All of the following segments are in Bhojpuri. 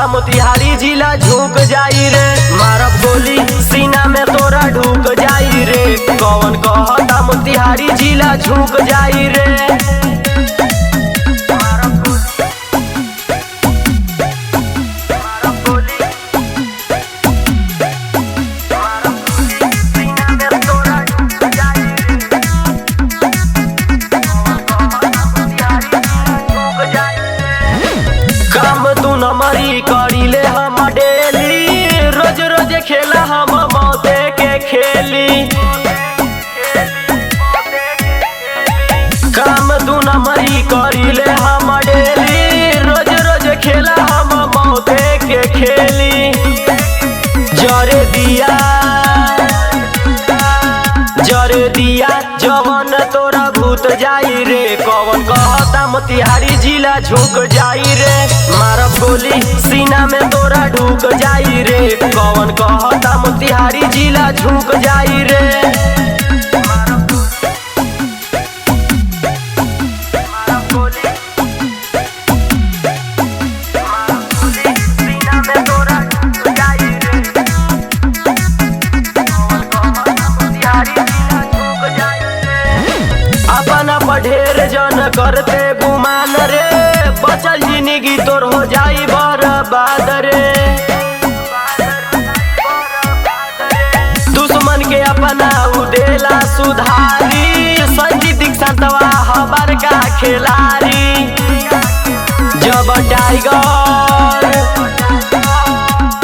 कहता मोतिहारी जिला झुक जाई रे, मारब गोली सीना में तोरा ढुक जाई रे। कौन कहता मोतिहारी जिला झुक जाई रे। काम तू न मरी करीले हम डेली, रोज रोज खेला हम मौते के खेली। काम तू न मरी करीले हम डेली, रोज रोज खेला हम मौते के खेली। जरे दिया जवन तोरा भूत जाई रे। कौन कहता मोतिहारी जिला झुक जाई रे, मारब गोली सीना में तोरा ढुक जाई रे। कौन कहता मोतिहारी जिला झुक जाई रे। अपना पढ़ेर जन करते गुमान रे, बचल जिंदगी तोर हो जाई बर्बाद रे। दुश्मन के अपना उदेला सुधारी, संजीत दीक्षांतवा हमार का खिलाड़ी।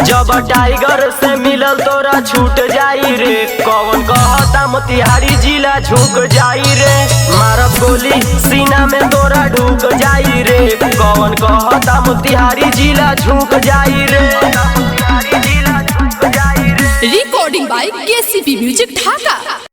जब टाइगर से मिलल तोरा छूट जाई रे। कौन कहता मोतिहारी जिला झुक जाई रे, मारब गोली सीना में तोरा ढुक जाई रे। कौन कहता मोतिहारी जिला झुक जाई रे। Recording by KCP music Dhaka.